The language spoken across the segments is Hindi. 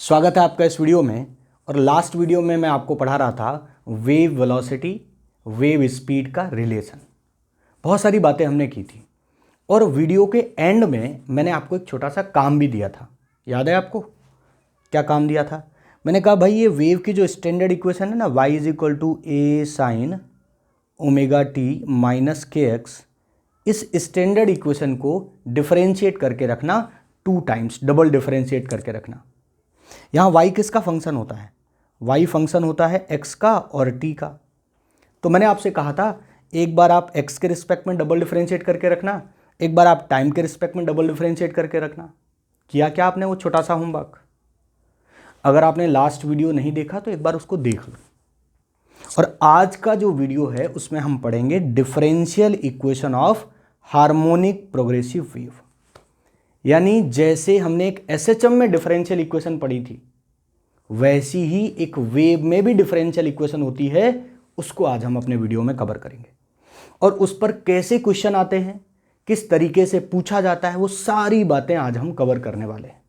स्वागत है आपका इस वीडियो में। और लास्ट वीडियो में मैं आपको पढ़ा रहा था वेव वेलोसिटी वेव स्पीड का रिलेशन। बहुत सारी बातें हमने की थी और वीडियो के एंड में मैंने आपको एक छोटा सा काम भी दिया था। याद है आपको क्या काम दिया था? मैंने कहा भाई ये वेव की जो स्टैंडर्ड इक्वेशन है ना, y is equal to a sine omega t minus k x, इस स्टैंडर्ड इक्वेशन को डिफरेंशिएट करके रखना 2 टाइम्स, डबल डिफरेंशिएट करके रखना। यहाँ y किसका फंक्शन होता है? y फंक्शन होता है x का और t का। तो मैंने आपसे कहा था एक बार आप x के रिस्पेक्ट में डबल डिफरेंशिएट करके रखना, एक बार आप टाइम के रिस्पेक्ट में डबल डिफरेंशिएट करके रखना। किया क्या आपने वो छोटा सा होमवर्क? अगर आपने लास्ट वीडियो नहीं देखा तो एक बार उसको देख लो। और आज का जो वीडियो है उसमें हम पढ़ेंगे differential equation of harmonic progressive wave. यानी जैसे हमने एक एसएचएम में डिफरेंशियल इक्वेशन पढ़ी थी, वैसी ही एक वेव में भी डिफरेंशियल इक्वेशन होती है। उसको आज हम अपने वीडियो में कवर करेंगे और उस पर कैसे क्वेश्चन आते हैं, किस तरीके से पूछा जाता है, वो सारी बातें आज हम कवर करने वाले हैं।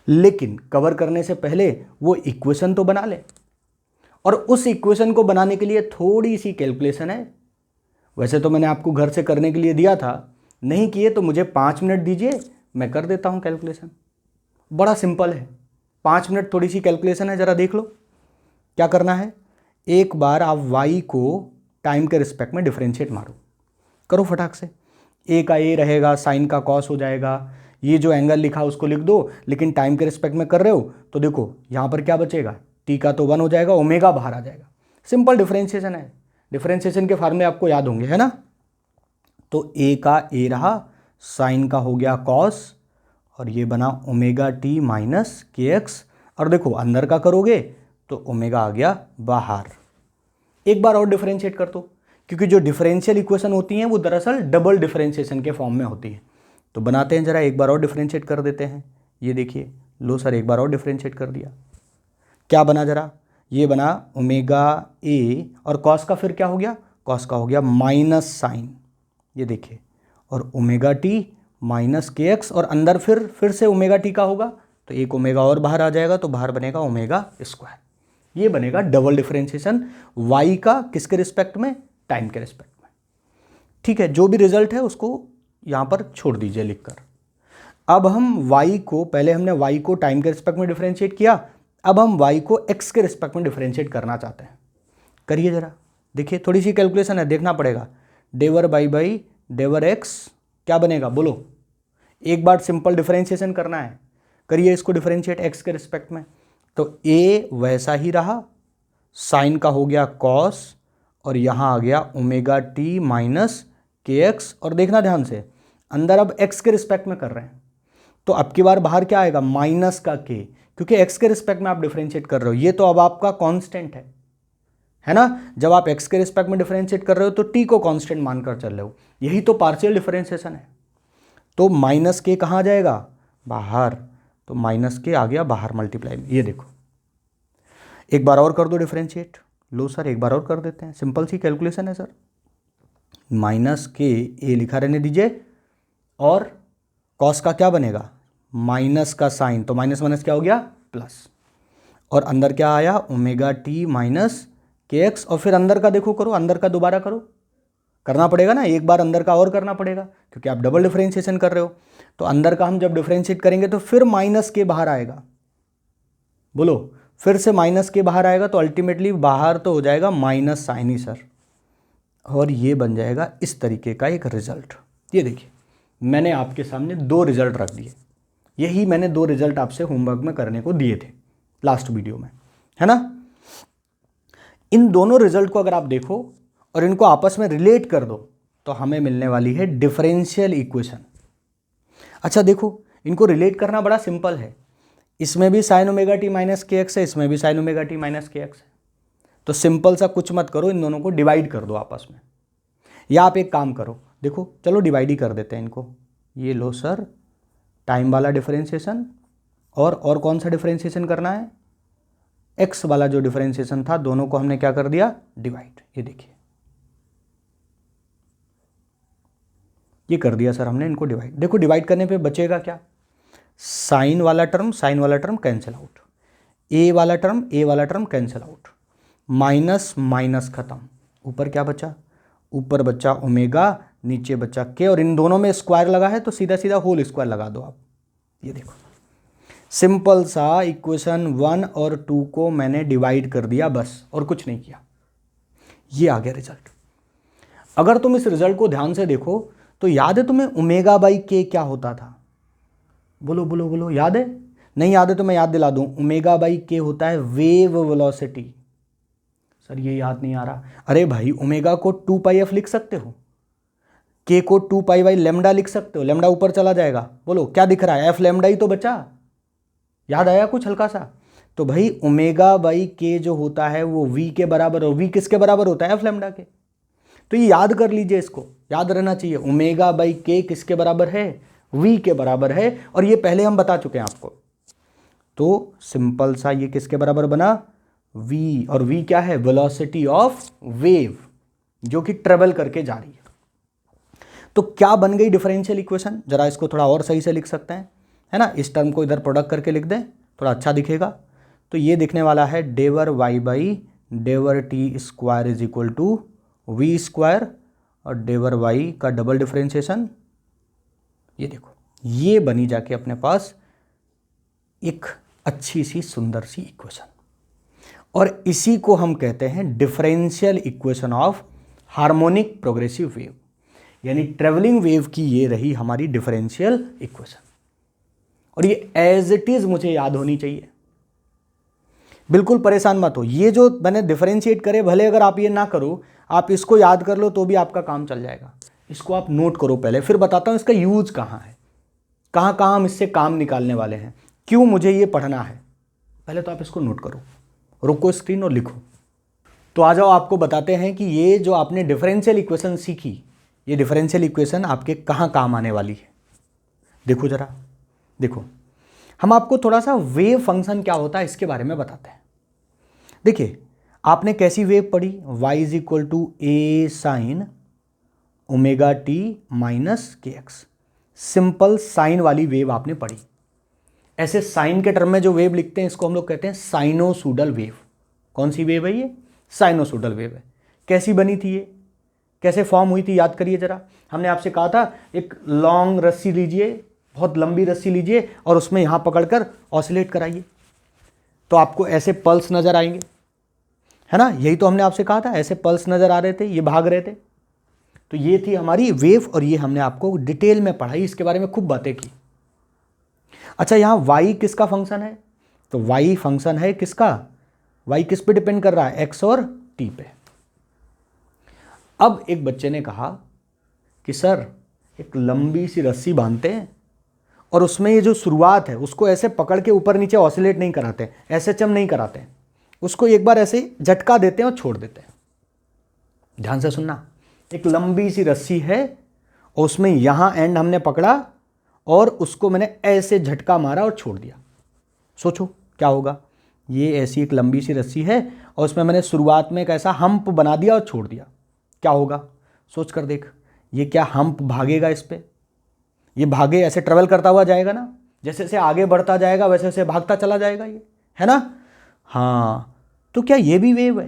लेकिन कवर करने से पहले वो इक्वेशन तो बना ले, और उस इक्वेशन को बनाने के लिए थोड़ी सी कैलकुलेशन है। वैसे तो मैंने आपको घर से करने के लिए दिया था, नहीं किए तो मुझे 5 मिनट दीजिए, मैं कर देता हूं कैलकुलेशन। बड़ा सिंपल है, 5 मिनट थोड़ी सी कैलकुलेशन है, जरा देख लो क्या करना है। एक बार आप y को टाइम के रिस्पेक्ट में डिफरेंशिएट मारो, करो फटाक से। a का a रहेगा, साइन का कॉस हो जाएगा, ये जो एंगल लिखा उसको लिख दो, लेकिन टाइम के रिस्पेक्ट में कर रहे हो तो देखो यहाँ पर क्या बचेगा, t का तो 1 हो जाएगा, ओमेगा बाहर आ जाएगा। सिंपल डिफरेंशिएशन है, डिफरेंशिएशन के फार्मूले आपको याद होंगे, है ना। तो a का a रहा, साइन का हो गया कॉस, और ये बना omega t minus k x. और देखो अंदर का करोगे तो ओमेगा आ गया बाहर। एक बार और डिफरेंशिएट कर दो, क्योंकि जो डिफरेंशियल इक्वेशन होती हैं वो दरअसल डबल डिफरेंशिएशन के फॉर्म में होती है। तो बनाते हैं, जरा एक बार और डिफरेंशिएट कर देते हैं। ये देखिए, लो सर एक बार और डिफरेंशिएट कर दिया, क्या बना जरा, ये बना ओमेगा ए, और कॉस का फिर क्या हो गया, कॉस का हो गया माइनस साइन, ये देखिए, और omega t minus k x, और अंदर फिर से ओमेगा टी का होगा तो एक ओमेगा और बाहर आ जाएगा, तो बाहर बनेगा ओमेगा स्क्वायर। ये बनेगा डबल डिफरेंशिएशन y का, किसके रिस्पेक्ट में, टाइम के रिस्पेक्ट में। ठीक है, जो भी रिजल्ट है उसको यहाँ पर छोड़ दीजिए लिखकर। अब हम y को, पहले हमने y को टाइम के रिस्पेक्ट में डिफरेंशिएट किया, अब हम y को x के रिस्पेक्ट में डिफरेंशिएट करना चाहते हैं। करिए जरा, देखिए थोड़ी सी कैलकुलेशन है, देखना पड़ेगा। डेवर बाई डेवर x क्या बनेगा बोलो। एक बार सिंपल डिफरेंशिएशन करना है, करिए इसको डिफरेंशिएट x के रिस्पेक्ट में। तो a वैसा ही रहा, साइन का हो गया कॉस, और यहाँ आ गया omega t minus k x. और देखना ध्यान से, अंदर अब x के रिस्पेक्ट में कर रहे हैं, तो अब की बार बाहर क्या आएगा, माइनस का k, क्योंकि x के रिस्पेक्ट में आप डिफरेंशिएट कर रहे हो। ये तो अब आपका कांस्टेंट है ना। जब आप x के रिस्पेक्ट में डिफरेंशिएट कर रहे हो तो t को कांस्टेंट मानकर चल रहे हो, यही तो पार्शियल डिफरेंशिएशन है। तो माइनस के कहाँ आ जाएगा, बाहर, तो माइनस के आ गया बाहर मल्टीप्लाई में। ये देखो, एक बार और कर दो डिफरेंशिएट। लो सर एक बार और कर देते हैं, सिंपल सी कैलकुलेशन है सर। माइनस के ए लिखा रहने दीजिए, और कॉस का क्या बनेगा, माइनस का साइन, तो माइनस माइनस क्या हो गया, प्लस, और अंदर क्या आया, omega t minus k x. और फिर अंदर का देखो, करो अंदर का, दोबारा करो, करना पड़ेगा ना, एक बार अंदर का और करना पड़ेगा, क्योंकि आप डबल डिफरेंशिएशन कर रहे हो। तो अंदर का हम जब डिफरेंशिएट करेंगे तो फिर माइनस के बाहर आएगा, बोलो, फिर से माइनस के बाहर आएगा, तो अल्टीमेटली बाहर तो हो जाएगा माइनस साइन ही सर, और ये बन जाएगा इस तरीके का एक रिजल्ट। ये देखिए, मैंने आपके सामने 2 रिजल्ट रख दिए, यही मैंने 2 रिजल्ट आपसे होमवर्क में करने को दिए थे लास्ट वीडियो में, है ना। इन दोनों रिजल्ट को अगर आप देखो और इनको आपस में रिलेट कर दो तो हमें मिलने वाली है डिफरेंशियल इक्वेशन। अच्छा देखो, इनको रिलेट करना बड़ा सिंपल है, इसमें भी sign omega t minus k x है, इसमें भी sign omega t minus k x है। तो सिंपल सा कुछ मत करो, इन दोनों को डिवाइड कर दो आपस में, या आप एक काम करो, देखो चलो डिवाइड ही कर देते हैं इनको। ये लो सर, टाइम वाला डिफरेंशिएशन, और कौन सा डिफरेंशिएशन करना है, एक्स वाला जो डिफरेंशिएशन था, दोनों को हमने क्या कर दिया, डिवाइड। ये देखिए, ये कर दिया सर हमने इनको डिवाइड। देखो डिवाइड करने पे बचेगा क्या, साइन वाला टर्म कैंसिल आउट, ए वाला term cancel out, minus minus खत्म, ऊपर क्या बचा, ऊपर बचा ओमेगा, नीचे बचा के, और इन दोनों में स्क्वायर लगा है तो सीधा सीधा होल स्क्वायर लगा दो आप। ये देखो सिंपल सा इक्वेशन 1 और 2 को मैंने डिवाइड कर दिया बस, और कुछ नहीं किया। ये आ गया रिजल्ट। अगर तुम इस रिजल्ट को ध्यान से देखो तो याद है तुम्हें ओमेगा बाई के क्या होता था? बोलो बोलो बोलो, याद है? नहीं याद है तो मैं याद दिला दूं, ओमेगा बाई के होता है वेव वेलोसिटी। सर ये याद नहीं आ रहा। अरे भाई ओमेगा को 2 पाई एफ लिख सकते हो, के को 2 पाई बाई लेमडा लिख सकते हो, लेमडा ऊपर चला जाएगा। बोलो क्या दिख रहा है? एफ लेमडा ही तो बचा। याद आया कुछ हल्का सा? तो भाई ओमेगा बाई के जो होता है वो वी के बराबर, और वी किसके बराबर होता है? एफ लेमडा के। तो ये याद कर लीजिए, इसको याद रहना चाहिए। ओमेगा बाई के किसके बराबर है? वी के बराबर है, और ये पहले हम बता चुके हैं आपको। तो सिंपल सा ये किसके बराबर बना? वी, और वी क्या है? वेलोसिटी ऑफ वेव जो कि ट्रेवल करके जा रही है। तो क्या बन गई डिफरेंशियल इक्वेशन? जरा इसको थोड़ा और सही से लिख सकते हैं, है ना? इस टर्म को इधर प्रोडक्ट करके लिख दें, थोड़ा अच्छा दिखेगा। तो ये दिखने वाला है डेवर वाई बाई डेवर t square is equal to v square, और डेवर वाई का डबल डिफरेंशिएशन। ये देखो ये बनी जाके अपने पास एक अच्छी सी सुंदर सी इक्वेशन, और इसी को हम कहते हैं differential equation of harmonic progressive wave, यानी ट्रेवलिंग वेव की ये रही हमारी डिफरेंशियल इक्वेशन। और ये एज इट इज मुझे याद होनी चाहिए, बिल्कुल परेशान मत हो। ये जो मैंने डिफरेंशिएट करे, भले अगर आप ये ना करो, आप इसको याद कर लो तो भी आपका काम चल जाएगा। इसको आप नोट करो पहले, फिर बताता हूं इसका यूज कहाँ है, कहाँ कहाँ हम इससे काम निकालने वाले हैं, क्यों मुझे ये पढ़ना है। पहले तो आप इसको नोट करो, रुको स्क्रीन और लिखो। तो आ जाओ, आपको बताते हैं कि ये जो आपने डिफरेंशियल इक्वेशन सीखी, ये डिफरेंशियल इक्वेशन आपके कहाँ काम आने वाली है। देखो जरा, देखो हम आपको थोड़ा सा वेव फंक्शन क्या होता है इसके बारे में बताते हैं। देखिए आपने कैसी वेव पढ़ी? y is equal to a sine omega t minus k x. Simple sine वाली वेव आपने पढ़ी। ऐसे साइन के टर्म में जो वेव लिखते हैं इसको हम लोग कहते हैं साइनोसुडल वेव। कौन सी वेव है ये? साइनोसुडल वेव है। कैसी बनी थी ये, कैसे फॉर्म हुई थी? याद करिए जरा। हमने आपसे कहा था एक लॉन्ग रस्सी लीजिए, बहुत लंबी रस्सी लीजिए, और उसमें यहाँ पकड़कर ऑसिलेट कराइए, तो आपको ऐसे पल्स नजर आएंगे, है ना? यही तो हमने आपसे कहा था, ऐसे पल्स नजर आ रहे थे, ये भाग रहे थे। तो ये थी हमारी वेव, और ये हमने आपको डिटेल में पढ़ाई, इसके बारे में खूब बातें की। अच्छा, यहाँ y किसका फंक्शन है? तो y फंक्शन है किसका? y किस पे डिपेंड कर रहा है? x और t पे। अब एक बच्चे ने कहा कि सर एक लंबी सी रस्सी बांधते हैं, और उसमें ये जो शुरुआत है उसको ऐसे पकड़ के ऊपर नीचे ऑसिलेट नहीं कराते, ऐसे चम नहीं कराते हैं, उसको एक बार ऐसे झटका देते हैं और छोड़ देते हैं। ध्यान से सुनना, एक लंबी सी रस्सी है और उसमें यहां एंड हमने पकड़ा और उसको मैंने ऐसे झटका मारा और छोड़ दिया। सोचो क्या होगा? ये ऐसी एक लंबी सी रस्सी है और उसमें मैंने शुरुआत में एक ऐसा हम्प बना दिया और छोड़ दिया। क्या होगा? सोच कर देख। ये क्या हम्प भागेगा इस पे? ये भागे, ऐसे ट्रेवल करता हुआ जाएगा ना, जैसे जैसे आगे बढ़ता जाएगा वैसे वैसे भागता चला जाएगा, ये है ना? हाँ, तो क्या ये भी वेव है?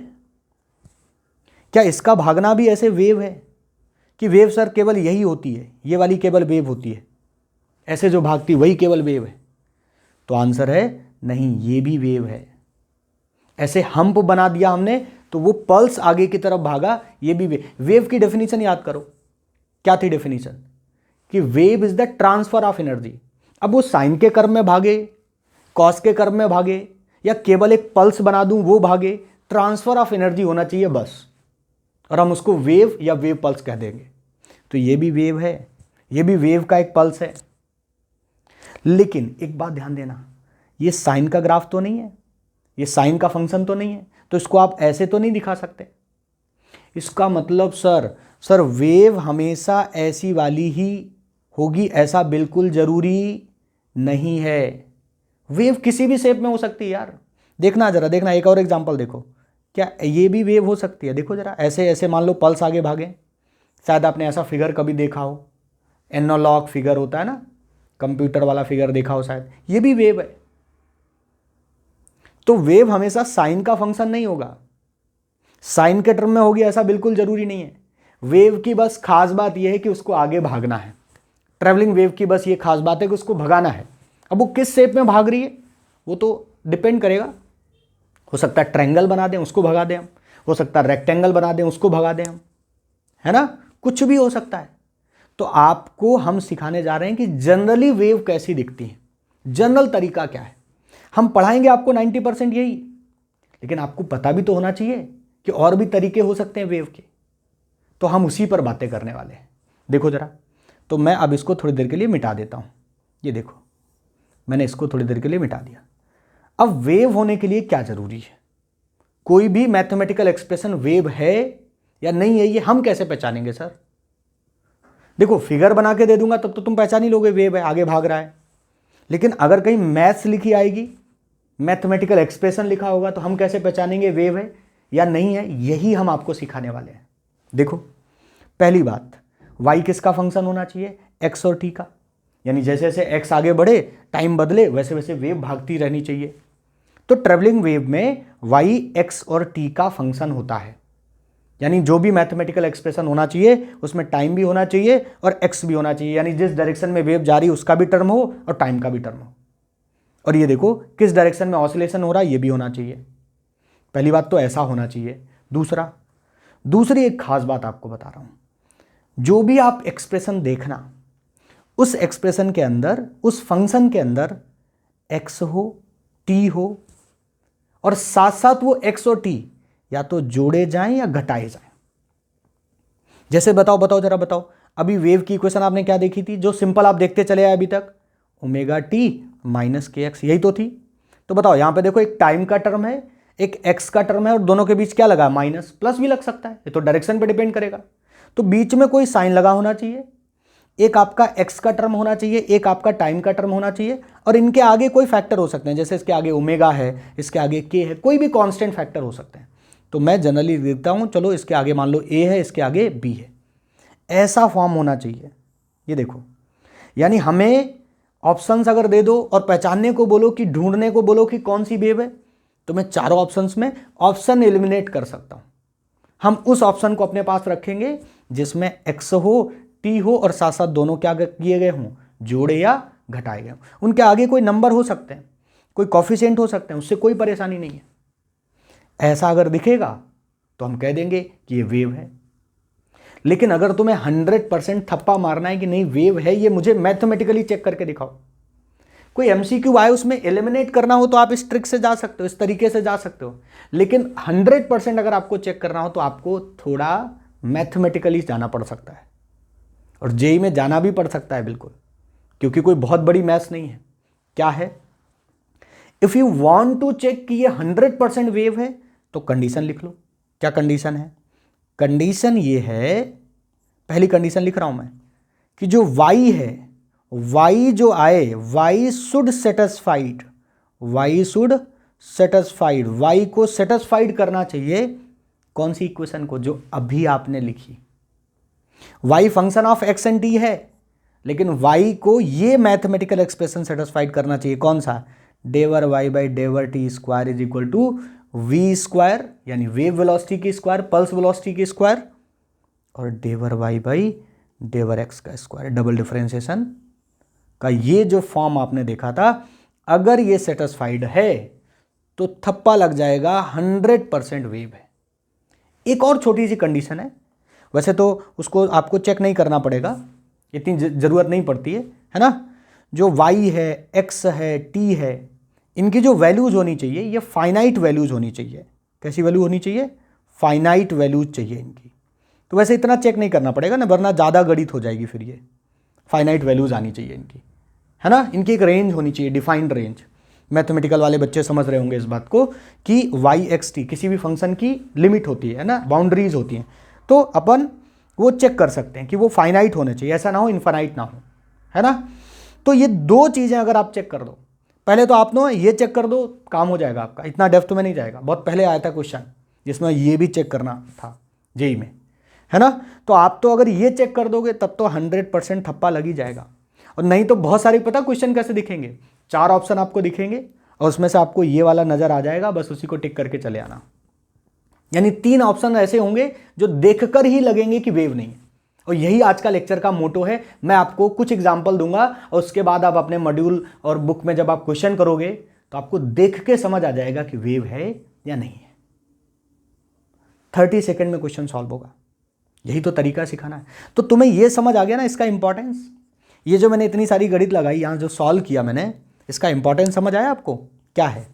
क्या इसका भागना भी ऐसे वेव है? कि वेव सर केवल यही होती है, ये वाली केवल वेव होती है, ऐसे जो भागती वही केवल वेव है? तो आंसर है नहीं, ये भी वेव है। ऐसे हम्प बना दिया हमने तो वो पल्स आगे की तरफ भागा, ये भी वेव। वेव की डेफिनेशन याद करो, क्या थी डेफिनेशन? कि wave is the transfer of energy. अब वो साइन के कर्व में भागे, कॉस के कर्व में भागे, या केवल एक पल्स बना दूं वो भागे, ट्रांसफर ऑफ एनर्जी होना चाहिए बस, और हम उसको वेव या वेव पल्स कह देंगे। तो ये भी वेव है, ये भी वेव का एक पल्स है। लेकिन एक बात ध्यान देना, ये साइन का ग्राफ तो नहीं है, ये साइन का फंक्शन तो नहीं है, तो इसको आप ऐसे तो नहीं दिखा सकते। इसका मतलब सर वेव हमेशा ऐसी वाली ही होगी ऐसा बिल्कुल जरूरी नहीं है। वेव किसी भी शेप में हो सकती है यार। देखना जरा, देखना एक और एग्जांपल देखो, क्या ये भी वेव हो सकती है? देखो जरा, ऐसे ऐसे मान लो पल्स आगे भागे, शायद आपने ऐसा फिगर कभी देखा हो, एनालॉग फिगर होता है ना, कंप्यूटर वाला फिगर देखा हो शायद, ये भी वेव है। तो वेव हमेशा साइन का फंक्शन नहीं होगा, साइन के टर्म में होगी ऐसा बिल्कुल जरूरी नहीं है। वेव की बस खास बात यह है कि उसको आगे भागना है। ट्रेवलिंग वेव की बस ये खास बात है कि उसको भगाना है। अब वो किस शेप में भाग रही है वो तो डिपेंड करेगा। हो सकता है ट्रायंगल बना दें उसको भगा दें हम, हो सकता है रेक्टेंगल बना दें उसको भगा दें हम, है ना, कुछ भी हो सकता है। तो आपको हम सिखाने जा रहे हैं कि जनरली वेव कैसी दिखती है, जनरल तरीका क्या है। हम पढ़ाएंगे आपको 90% यही, लेकिन आपको पता भी तो होना चाहिए कि और भी तरीके हो सकते हैं वेव के। तो हम उसी पर बातें करने वाले हैं। देखो जरा, तो मैं अब इसको थोड़ी देर के लिए मिटा देता हूं। ये देखो, मैंने इसको थोड़ी देर के लिए मिटा दिया। अब वेव होने के लिए क्या जरूरी है, कोई भी मैथमेटिकल एक्सप्रेशन वेव है या नहीं है, ये हम कैसे पहचानेंगे सर? देखो, फिगर बना के दे दूंगा तब तो तुम पहचान ही लोगे वेव है, आगे भाग रहा है। लेकिन अगर कहीं मैथ्स लिखी आएगी, मैथमेटिकल एक्सप्रेशन लिखा होगा, तो हम कैसे पहचानेंगे वेव है या नहीं है? यही हम आपको सिखाने वाले हैं। देखो, पहली बात, y किसका फंक्शन होना चाहिए? x और t का। यानी जैसे जैसे x आगे बढ़े, टाइम बदले, वैसे वैसे वेव भागती रहनी चाहिए। तो ट्रेवलिंग वेव में y, x और t का फंक्शन होता है। यानी जो भी मैथमेटिकल एक्सप्रेशन होना चाहिए उसमें टाइम भी होना चाहिए और x भी होना चाहिए। यानी जिस डायरेक्शन में वेव जा रही है उसका भी टर्म हो और टाइम का भी टर्म हो। और ये देखो, किस डायरेक्शन में ऑसिलेशन हो रहा है ये भी होना चाहिए। पहली बात तो ऐसा होना चाहिए। दूसरी एक खास बात आपको बता रहा हूं, जो भी आप एक्सप्रेशन देखना, उस एक्सप्रेशन के अंदर, उस फंक्शन के अंदर x हो, t हो, और साथ साथ वो x और t या तो जोड़े जाएं या घटाए जाएं। जैसे बताओ जरा बताओ, अभी वेव की इक्वेशन आपने क्या देखी थी, जो सिंपल आप देखते चले आए अभी तक, omega t minus k x, यही तो थी। तो बताओ, यहां पे देखो, एक टाइम का टर्म है, एक x का टर्म है, और दोनों के बीच क्या लगा? माइनस। प्लस भी लग सकता है, ये तो डायरेक्शन पे डिपेंड करेगा। तो बीच में कोई साइन लगा होना चाहिए, एक आपका x का टर्म होना चाहिए, एक आपका टाइम का टर्म होना चाहिए, और इनके आगे कोई फैक्टर हो सकते हैं, जैसे इसके आगे ओमेगा है, इसके आगे k है, कोई भी कांस्टेंट फैक्टर हो सकते हैं। तो मैं जनरली देता हूं, चलो इसके आगे मान लो a है, इसके आगे b है, ऐसा फॉर्म होना चाहिए। ये देखो, यानी हमें ऑप्शंस अगर दे दो और पहचानने को बोलो, कि ढूंढने को बोलो कि कौन सी वेव है, तो मैं चारों ऑप्शंस में ऑप्शन एलिमिनेट कर सकता हूं। हम उस ऑप्शन को अपने पास रखेंगे जिसमें x हो, t हो, और साथ साथ दोनों क्या किए गए हों? जोड़े या घटाए गए हों। उनके आगे कोई नंबर हो सकते हैं, कोई कॉफिशिएंट हो सकते हैं, उससे कोई परेशानी नहीं है। ऐसा अगर दिखेगा तो हम कह देंगे कि ये वेव है। लेकिन अगर तुम्हें 100% थप्पा मारना है कि नहीं वेव है, ये मुझे मैथमेटिकली चेक करके दिखाओ, कोई MCQ आए उसमें एलिमिनेट करना हो, तो आप इस ट्रिक से जा सकते हो, इस तरीके से जा सकते हो। लेकिन 100% अगर आपको चेक करना हो तो आपको थोड़ा मैथमेटिकली जाना पड़ सकता है, और जेई में जाना भी पड़ सकता है बिल्कुल, क्योंकि कोई बहुत बड़ी मैथ्स नहीं है। क्या है? If you want to check कि ये 100% वेव है तो कंडीशन लिख लो। क्या कंडीशन है? कंडीशन ये है, पहली कंडीशन लिख रहा हूं मैं, कि जो y है, y जो आए, y शुड सेटिस्फाइड, y को सेटिस्फाइड करना चाहिए कौन सी इक्वेशन को? जो अभी आपने लिखी। y function of x and t है, लेकिन y को ये मैथमेटिकल एक्सप्रेशन सेटिस्फाइड करना चाहिए, कौन सा? डेवर y बाई डेवर t square is equal to v square, यानी वेव वेलोसिटी की स्क्वायर, पल्स वेलोसिटी की स्क्वायर, और डेवर y बाई डेवर x का स्क्वायर, डबल डिफरेंशिएशन का ये जो फॉर्म आपने देखा था, अगर ये सेटिस्फाइड है तो थप्पा लग जाएगा 100% वेव है। एक और छोटी सी कंडीशन है, वैसे तो उसको आपको चेक नहीं करना पड़ेगा, इतनी ज़रूरत नहीं पड़ती है ना। जो y है, x है, t है, इनकी जो वैल्यूज होनी चाहिए ये फाइनाइट वैल्यूज होनी चाहिए। कैसी वैल्यू होनी चाहिए? फाइनाइट वैल्यूज चाहिए इनकी। तो वैसे इतना चेक नहीं करना पड़ेगा ना, वरना ज़्यादा गणित हो जाएगी फिर। ये फाइनाइट वैल्यूज आनी चाहिए इनकी, है ना। इनकी एक रेंज होनी चाहिए, डिफाइंड रेंज। मैथमेटिकल वाले बच्चे समझ रहे होंगे इस बात को कि y x t किसी भी फंक्शन की लिमिट होती है ना, बाउंड्रीज होती हैं। तो अपन वो चेक कर सकते हैं कि वो फाइनाइट होने चाहिए, ऐसा ना हो इनफाइनाइट ना हो, है ना। तो ये दो चीज़ें अगर आप चेक कर दो, पहले तो आप ना ये चेक कर दो, काम हो जाएगा आपका, इतना डेप्थ में नहीं जाएगा। बहुत पहले आया था क्वेश्चन जिसमें ये भी चेक करना था जेई में, है ना। तो आप तो अगर ये चेक कर दोगे तब तो 100% थप्पा लग ही जाएगा। और नहीं तो बहुत सारे पता क्वेश्चन कैसे दिखेंगे, 4 ऑप्शन आपको दिखेंगे और उसमें से आपको ये वाला नजर आ जाएगा, बस उसी को टिक करके चले आना। यानी 3 ऑप्शन ऐसे होंगे जो देखकर ही लगेंगे कि वेव नहीं है। और यही आज का लेक्चर का मोटो है। मैं आपको कुछ एग्जाम्पल दूंगा और उसके बाद आप अपने मॉड्यूल और बुक में जब आप क्वेश्चन करोगे तो आपको देख के समझ आ जाएगा कि वेव है या नहीं है। 30 सेकंड में क्वेश्चन सॉल्व होगा, यही तो तरीका सिखाना है। तो तुम्हें यह समझ आ गया ना इसका इंपॉर्टेंस। ये जो मैंने इतनी सारी गणित लगाई, यहां जो सॉल्व किया मैंने, इसका इंपॉर्टेंस समझ आया आपको क्या है?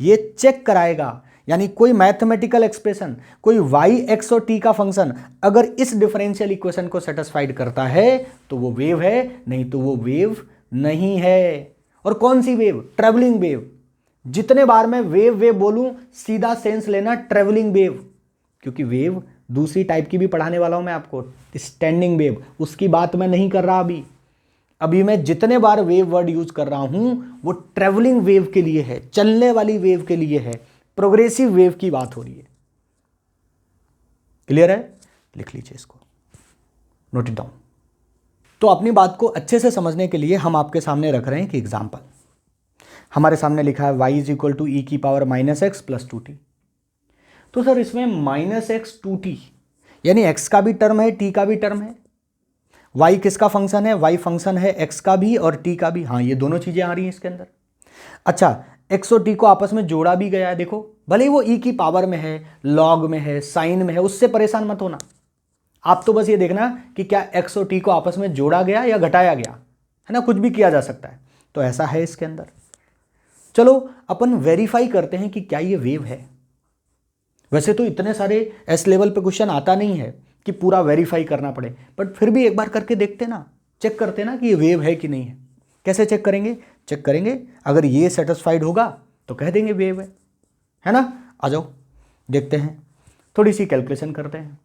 ये चेक कराएगा, यानी कोई मैथमेटिकल एक्सप्रेशन, कोई y, x और t का फंक्शन अगर इस डिफरेंशियल इक्वेशन को सेटिस्फाइड करता है तो वो वेव है, नहीं तो वो वेव नहीं है। और कौन सी वेव? Travelling wave. जितने बार मैं वेव वेव बोलूं सीधा सेंस लेना ट्रेवलिंग वेव, क्योंकि वेव दूसरी टाइप की भी पढ़ाने वाला हूं मैं आपको, स्टैंडिंग वेव, उसकी बात मैं नहीं कर रहा अभी मैं जितने बार वेव वर्ड यूज कर रहा हूं वो ट्रेवलिंग वेव के लिए है, चलने वाली वेव के लिए है, प्रोग्रेसिव वेव की बात हो रही है। क्लियर है? लिख लीजिए इसको, नोट इट डाउन। तो अपनी बात को अच्छे से समझने के लिए हम आपके सामने रख रहे हैं कि एग्जांपल हमारे सामने लिखा है y इज इक्वल टू ई की पावर -x प्लस 2t। तो सर इसमें -x 2t यानी x का भी टर्म है, t का भी टर्म है। y किसका फंक्शन है? y फंक्शन है x का भी और t का भी। हाँ, ये दोनों चीजें आ रही हैं इसके अंदर। अच्छा, x और t को आपस में जोड़ा भी गया है। देखो, भले ही वो e की पावर में है, लॉग में है, साइन में है, उससे परेशान मत होना। आप तो बस ये देखना कि क्या x और t को आपस में जोड़ा गया या घटाया गया, है ना? कुछ भी किया जा सकता है। तो ऐसा है इसके अंदर। चलो अपन वेरीफाई करते हैं कि क्या ये वेव है। वैसे तो इतने सारे एस लेवल पे क्वेश्चन आता नहीं है कि पूरा वेरीफाई करना पड़े, बट फिर भी एक बार करके देखते ना, चेक करते ना कि ये वेव है कि नहीं है। कैसे चेक करेंगे? चेक करेंगे अगर ये सेटिस्फाइड होगा तो कह देंगे वेव है ना? आ जाओ देखते हैं, थोड़ी सी कैलकुलेशन करते हैं।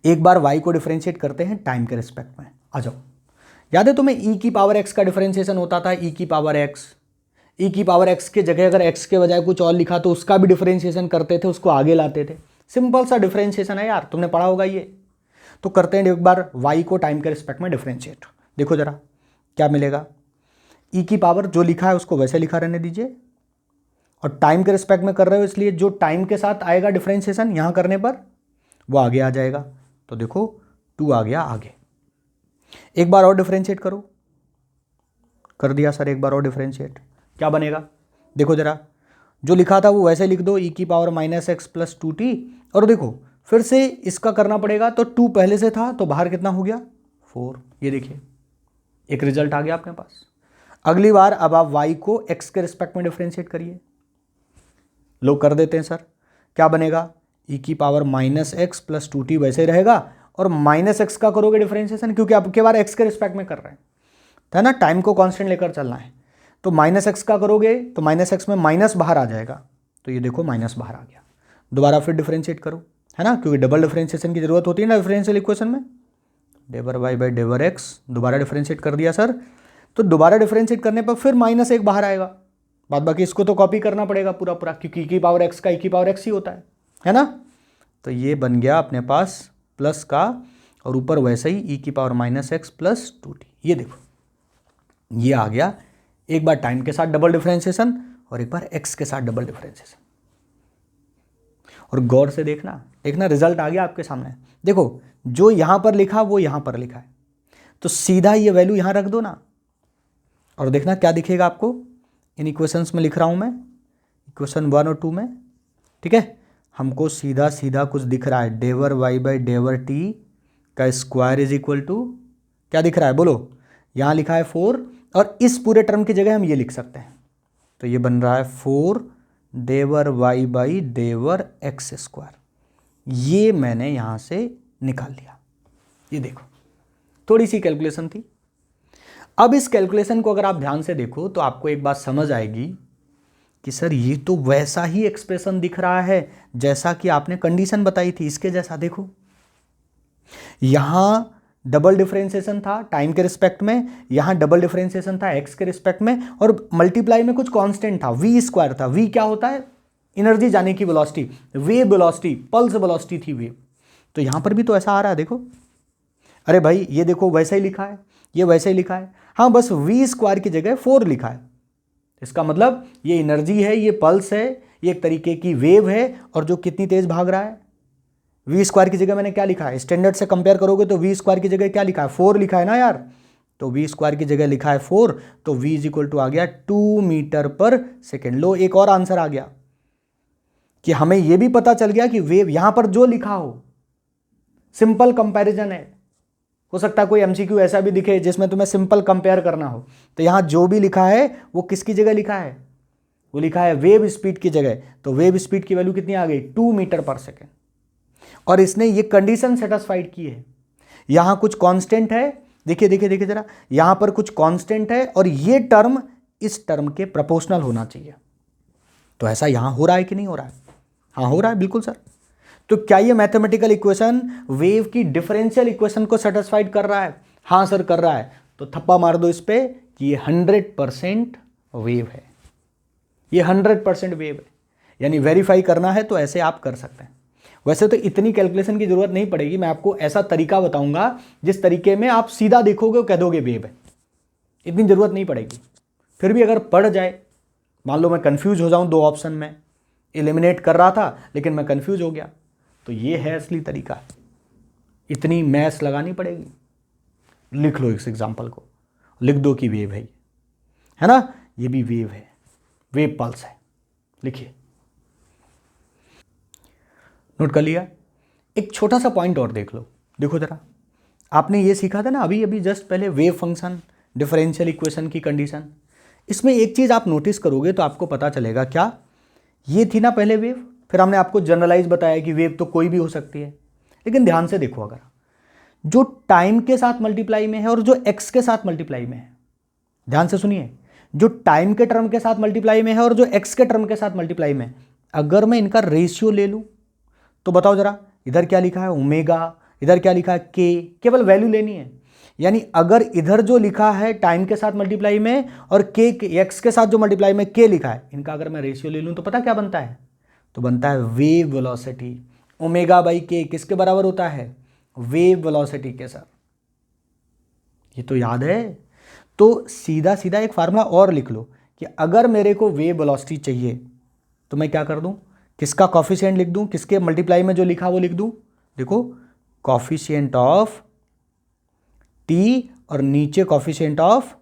एक बार y को डिफरेंशिएट करते हैं टाइम के रिस्पेक्ट में। आ जाओ, याद है तुम्हें e की पावर x का डिफरेंशिएशन होता था, e की पावर x। e की पावर x के जगह अगर x के बजाय कुछ और लिखा तो उसका भी डिफरेंशिएशन करते थे, उसको आगे लाते थे। सिंपल सा डिफरेंशिएशन है यार, तुमने पढ़ा होगा ये। तो करते हैं एक बार y को टाइम के रिस्पेक्ट में डिफरेंशिएट। देखो जरा क्या मिलेगा। e की पावर जो लिखा है उसको वैसे लिखा रहने दीजिए, और टाइम के रिस्पेक्ट में कर रहे हो इसलिए जो टाइम के साथ आएगा डिफरेंशिएशन यहां करने पर वो आगे आ जाएगा। तो देखो 2 आ गया आगे। एक बार और डिफरेंशिएट करो। कर दिया सर, एक बार और डिफरेंशिएट, क्या बनेगा? देखो जरा, जो लिखा था वो वैसे लिख दो, e की पावर -x प्लस 2t। और देखो फिर से इसका करना पड़ेगा, तो 2 पहले से था तो बाहर कितना हो गया? 4। ये देखिए एक रिजल्ट आ गया अपने पास। अगली बार अब आप y को x के रिस्पेक्ट में डिफरेंशिएट करिए। लोग कर देते हैं सर, क्या बनेगा? e की पावर -x प्लस 2t वैसे रहेगा, और -x का करोगे डिफरेंशिएशन, क्योंकि अब के बार x के रिस्पेक्ट में कर रहे हैं, है ना? टाइम को कांस्टेंट लेकर चलना है। तो -x का करोगे तो -x में माइनस बाहर आ जाएगा, तो ये देखो माइनस बाहर आ गया। दोबारा फिर डिफरेंशिएट करो, है ना? क्योंकि डबल डिफरेंशिएशन की जरूरत होती है ना डिफरेंशियल इक्वेशन में। डेवर y बाई डेवर x, दोबारा डिफरेंशिएट कर दिया सर। तो दोबारा डिफरेंशिएट करने पर फिर -1 बाहर आएगा। बाद बाकी इसको तो कॉपी करना पड़ेगा पूरा पूरा, क्योंकि e की पावर x का e की पावर x ही होता है ना? तो ये बन गया अपने पास प्लस का, और ऊपर वैसे ही e की पावर -x प्लस 2t। ये देखो ये आ गया। एक बार टाइम के साथ डबल डिफरेंशिएशन और एक बार x के साथ डबल डिफरेंशिएशन। और गौर से देखना रिजल्ट आ गया आपके सामने। देखो जो यहां पर लिखा वो यहां पर लिखा है, तो सीधा ये वैल्यू यहां रख दो ना, और देखना क्या दिखेगा आपको। इन इक्वेशंस में लिख रहा हूं मैं, इक्वेशन 1 और 2 में, ठीक है? हमको सीधा सीधा कुछ दिख रहा है, डेवर y बाई डेवर t का स्क्वायर इज इक्वल टू, क्या दिख रहा है बोलो? यहां लिखा है 4, और इस पूरे टर्म की जगह हम ये लिख सकते हैं, तो ये बन रहा है 4 डेवर y बाई डेवर x स्क्वायर। ये मैंने यहां से निकाल लिया। ये देखो थोड़ी सी कैलकुलेशन थी। अब इस कैलकुलेशन को अगर आप ध्यान से देखो तो आपको एक बात समझ आएगी कि सर ये तो वैसा ही एक्सप्रेशन दिख रहा है जैसा कि आपने कंडीशन बताई थी, इसके जैसा। देखो यहां डबल डिफरेंशिएशन था टाइम के रिस्पेक्ट में, यहां डबल डिफरेंशिएशन था एक्स के रिस्पेक्ट में, और मल्टीप्लाई में कुछ कांस्टेंट था, वी स्क्वायर था। वी क्या होता है? एनर्जी जाने की velocity, wave velocity, pulse velocity थी वेव। तो यहां पर भी तो ऐसा आ रहा है, देखो। अरे भाई ये देखो वैसा ही लिखा है, ये वैसे ही लिखा है। हाँ, बस v स्क्वायर की जगह 4 लिखा है। इसका मतलब ये एनर्जी है, ये पल्स है, ये एक तरीके की वेव है, और जो कितनी तेज भाग रहा है। v स्क्वायर की जगह मैंने क्या लिखा है, स्टैंडर्ड से कंपेयर करोगे तो v स्क्वायर की जगह क्या लिखा है, 4 लिखा है ना यार। तो v स्क्वायर की जगह लिखा है 4, तो v इज इक्वल टू आ गया 2 मीटर पर सेकेंड। लो, एक और आंसर आ गया कि हमें यह भी पता चल गया कि वेव यहां पर जो लिखा हो, सिंपल कंपैरिजन है। हो सकता है कोई एमसीक्यू ऐसा भी दिखे जिसमें तुम्हें सिंपल कंपेयर करना हो, तो यहां जो भी लिखा है वो किसकी जगह लिखा है, वो लिखा है वेव स्पीड की जगह। तो वेव स्पीड की वैल्यू कितनी आ गई, 2 मीटर पर सेकेंड। और इसने ये कंडीशन सेटिस्फाइड की है। यहां कुछ कांस्टेंट है, देखिए देखिए देखिए जरा, यहां पर कुछ कांस्टेंट है और ये टर्म इस टर्म के प्रोपोर्शनल होना चाहिए। तो ऐसा यहां हो रहा है कि नहीं हो रहा है? हाँ, हो रहा है, बिल्कुल सर। तो क्या ये मैथमेटिकल इक्वेशन वेव की डिफरेंशियल इक्वेशन को सेटिस्फाइड कर रहा है? हाँ सर, कर रहा है। तो थप्पा मार दो इस पे कि ये 100% वेव है, ये 100% वेव है। यानी वेरीफाई करना है तो ऐसे आप कर सकते हैं। वैसे तो इतनी कैलकुलेशन की जरूरत नहीं पड़ेगी, मैं आपको ऐसा तरीका बताऊंगा जिस तरीके में आप सीधा देखोगे और कह दोगे वेव है, इतनी जरूरत नहीं पड़ेगी। फिर भी अगर पड़ जाए, मान लो मैं कंफ्यूज हो जाऊं, दो ऑप्शन में एलिमिनेट कर रहा था लेकिन मैं कंफ्यूज हो गया, तो ये है असली तरीका। इतनी मैथ्स लगानी पड़ेगी। लिख लो इस एग्जांपल को, लिख दो कि वेव है ना, ये भी वेव है, वेव पल्स है। लिखिए, नोट कर लिया। एक छोटा सा पॉइंट और देख लो, देखो जरा, आपने ये सीखा था ना अभी अभी जस्ट पहले, वेव फंक्शन, डिफरेंशियल इक्वेशन की कंडीशन। इसमें एक चीज आप नोटिस करोगे तो आपको पता चलेगा, क्या ये थी ना पहले वेव, फिर हमने आपको जनरलाइज बताया कि वेव तो कोई भी हो सकती है। लेकिन ध्यान से देखो, अगर जो टाइम के साथ मल्टीप्लाई में है और जो एक्स के साथ मल्टीप्लाई में है, ध्यान से सुनिए, जो टाइम के टर्म के साथ मल्टीप्लाई में है और जो एक्स के टर्म के साथ मल्टीप्लाई में है, अगर मैं इनका रेशियो ले लूं तो बताओ जरा, इधर क्या लिखा है ओमेगा, इधर क्या लिखा है के, केवल वैल्यू लेनी है। यानी अगर इधर जो लिखा है टाइम के साथ मल्टीप्लाई में और के एक्स के साथ जो मल्टीप्लाई में के लिखा है, इनका अगर मैं रेशियो ले लूं तो पता क्या बनता है, तो बनता है वेव वेलोसिटी। ओमेगा बाई के किसके बराबर होता है, वेव वेलोसिटी के। सर ये तो याद है। तो सीधा सीधा एक फार्मूला और लिख लो कि अगर मेरे को वेव वेलोसिटी चाहिए तो मैं क्या कर दूं, किसका कॉफिशिएंट लिख दूं, किसके मल्टीप्लाई में जो लिखा वो लिख दूं। देखो, कॉफिशिएंट ऑफ टी और नीचे कॉफिशिएंट ऑफ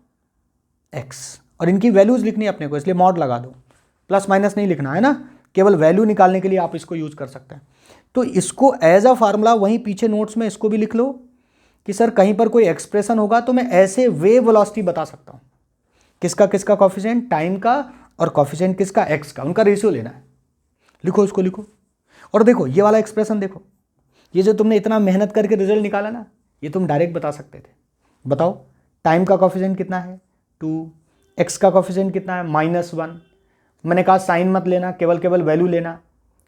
एक्स, और इनकी वैल्यूज लिखनी है अपने को, इसलिए मॉड लगा दो, प्लस माइनस नहीं लिखना है ना, केवल वैल्यू निकालने के लिए आप इसको यूज कर सकते हैं। तो इसको एज अ फार्मूला वहीं पीछे नोट्स में इसको भी लिख लो कि सर कहीं पर कोई एक्सप्रेशन होगा तो मैं ऐसे वेव वेलोसिटी बता सकता हूं, किसका किसका कॉफिशिएंट, टाइम का और कॉफिशिएंट किसका, एक्स का, उनका रेशियो लेना है। लिखो, इसको लिखो। और देखो ये वाला एक्सप्रेशन देखो, ये जो तुमने इतना मेहनत करके रिजल्ट निकाला ना, ये तुम डायरेक्ट बता सकते थे। बताओ टाइम का कॉफिशिएंट कितना है 2, एक्स का कॉफिशिएंट कितना है -1। मैंने कहा साइन मत लेना, केवल केवल वैल्यू लेना,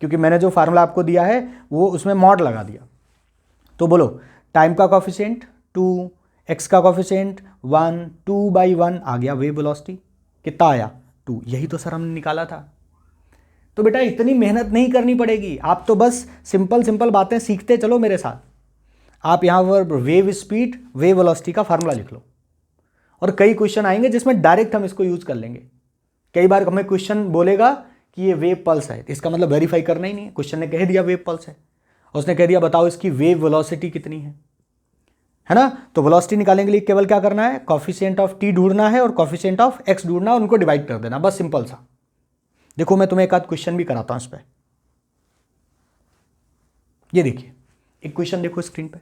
क्योंकि मैंने जो फार्मूला आपको दिया है वो उसमें मॉड लगा दिया। तो बोलो, टाइम का कॉफिशिएंट 2, एक्स का कॉफिशिएंट 1, 2/1 आ गया वेव वेलोसिटी। कितना आया 2, यही तो सर हमने निकाला था। तो बेटा इतनी मेहनत नहीं करनी पड़ेगी, आप तो बस सिंपल सिंपल बातें सीखते चलो मेरे साथ। आप यहाँ पर वेव स्पीड, वेव वेलोसिटी का फार्मूला लिख लो, और कई क्वेश्चन आएंगे जिसमें डायरेक्ट हम इसको यूज कर लेंगे। कई बार हमें क्वेश्चन बोलेगा कि ये वेव पल्स है, इसका मतलब वेरीफाई करना ही नहीं है, क्वेश्चन ने कह दिया वेव पल्स है, उसने कह दिया बताओ इसकी वेव वेलोसिटी कितनी है ना। तो वेलोसिटी निकालने के लिए केवल क्या करना है, कॉफिशिएंट ऑफ टी ढूंढना है और कॉफिशिएंट ऑफ एक्स ढूंढना, उनको डिवाइड कर देना, बस सिंपल सा। देखो मैं तुम्हें एक आध क्वेश्चन भी कराता हूं इस पर। ये देखिए एक क्वेश्चन देखो स्क्रीन पे,